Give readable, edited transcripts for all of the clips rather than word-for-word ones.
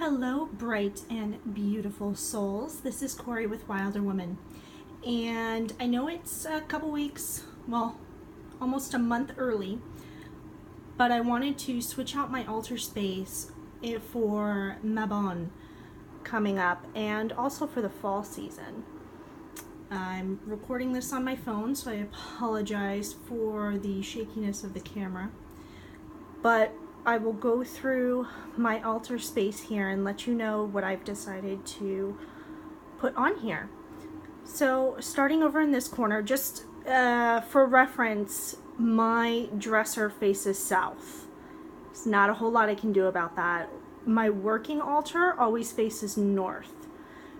Hello, bright and beautiful souls. This is Corey with Wilder Woman. And I know it's a couple weeks, well, almost a month early, but I wanted to switch out my altar space for Mabon coming up and also for the fall season. I'm recording this on my phone, so I apologize for the shakiness of the camera. But I will go through my altar space here and let you know what I've decided to put on here. So starting over in this corner, just for reference, my dresser faces south. There's not a whole lot I can do about that. My working altar always faces north,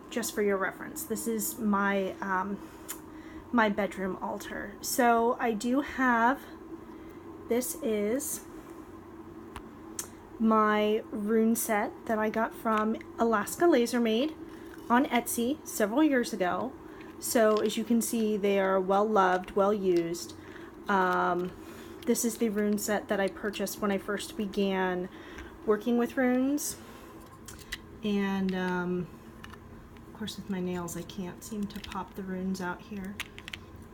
just for your reference. This is my my bedroom altar. So I do have, this is my rune set that I got from Alaska Laser Made on Etsy several years ago. So as you can see, they are well loved, well used. This is the rune set that I purchased when I first began working with runes. And of course with my nails I can't seem to pop the runes out here.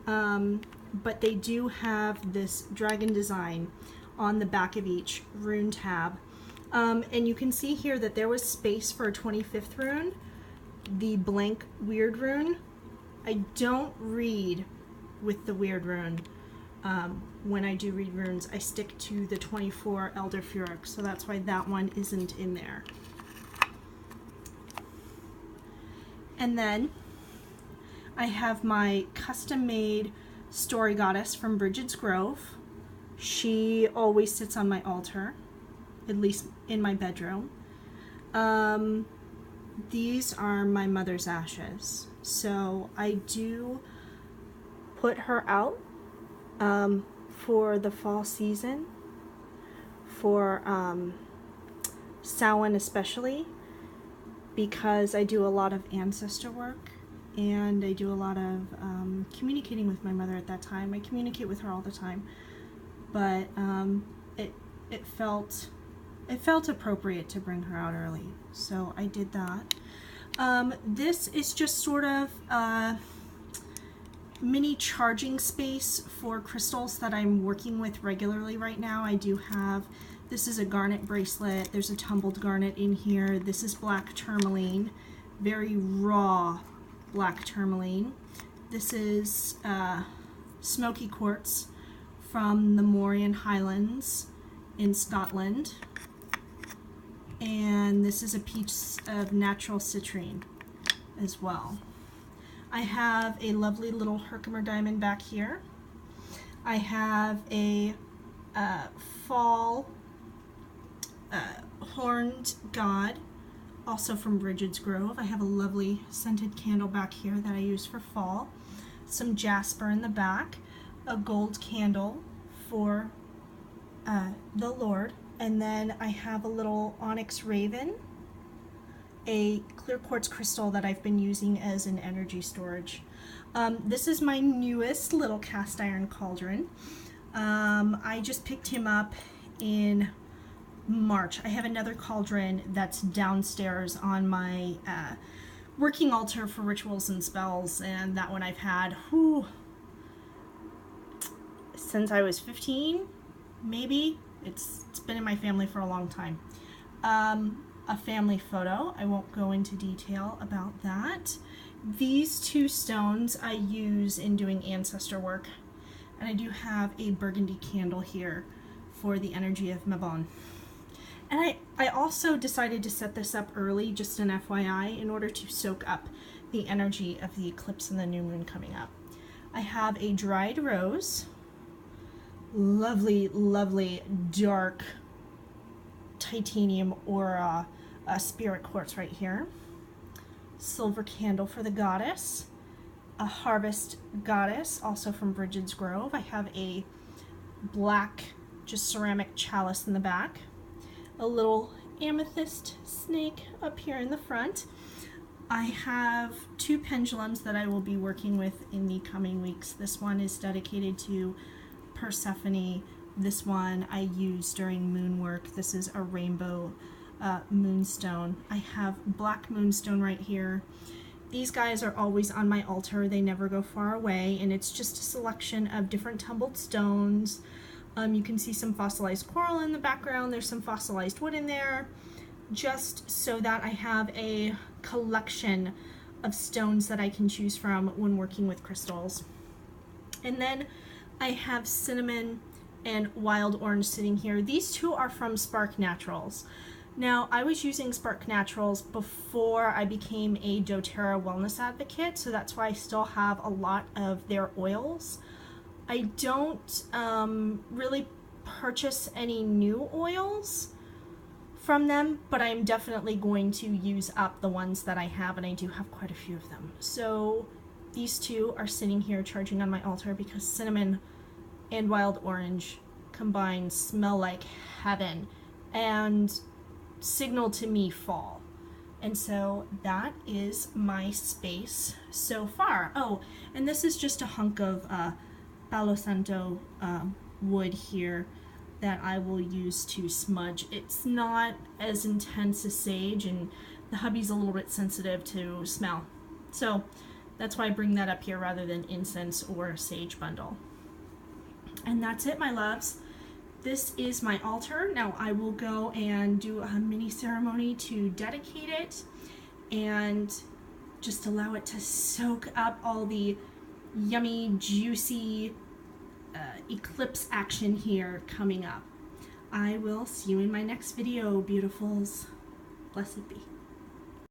But they do have this dragon design on the back of each rune tab. And you can see here that there was space for a 25th rune, the blank weird rune. I don't read with the weird rune. When I do read runes, I stick to the 24 Elder Furic, so that's why that one isn't in there. And then I have my custom-made story goddess from Bridget's Grove. She always sits on my altar, at least in my bedroom. These are my mother's ashes. So I do put her out for the fall season, for Samhain especially, because I do a lot of ancestor work and I do a lot of communicating with my mother at that time. I communicate with her all the time, but it felt appropriate to bring her out early, so I did that. This is just sort of a mini charging space for crystals that I'm working with regularly right now. I do have, this is a garnet bracelet. There's a tumbled garnet in here. This is black tourmaline, very raw black tourmaline. This is smoky quartz from the Mourian Highlands in Scotland. And this is a piece of natural citrine as well. I have a lovely little Herkimer diamond back here. I have a fall horned god, also from Bridget's Grove. I have a lovely scented candle back here that I use for fall. Some jasper in the back, a gold candle for the Lord. And then I have a little onyx raven, a clear quartz crystal that I've been using as an energy storage. This is my newest little cast iron cauldron. I just picked him up in March. I have another cauldron that's downstairs on my working altar for rituals and spells, and that one I've had since I was 15, maybe. It's been in my family for a long time. A family photo. I won't go into detail about that. These two stones I use in doing ancestor work. And I do have a burgundy candle here for the energy of Mabon. And I also decided to set this up early, just an FYI, in order to soak up the energy of the eclipse and the new moon coming up. I have a dried rose. Lovely, lovely dark titanium aura spirit quartz right here. Silver candle for the goddess. A harvest goddess, also from Bridget's Grove. I have a black, just ceramic chalice in the back. A little amethyst snake up here in the front. I have two pendulums that I will be working with in the coming weeks. This one is dedicated to Persephone. This one I use during moon work. This is a rainbow moonstone. I have black moonstone right here. These guys are always on my altar. They never go far away, and it's just a selection of different tumbled stones. You can see some fossilized coral in the background. There's some fossilized wood in there, just so that I have a collection of stones that I can choose from when working with crystals. And then I have cinnamon and wild orange sitting here. These two are from Spark Naturals. Now, I was using Spark Naturals before I became a doTERRA wellness advocate, so that's why I still have a lot of their oils. I don't really purchase any new oils from them, but I'm definitely going to use up the ones that I have, and I do have quite a few of them. So these two are sitting here charging on my altar because cinnamon and wild orange combined smell like heaven and signal to me fall. And so that is my space so far. Oh, and this is just a hunk of Palo Santo wood here that I will use to smudge. It's not as intense as sage, and the hubby's a little bit sensitive to smell. So that's why I bring that up here rather than incense or sage bundle. And that's it, my loves. This is my altar. Now I will go and do a mini ceremony to dedicate it and just allow it to soak up all the yummy, juicy eclipse action here coming up. I will see you in my next video, beautifuls. Blessed be.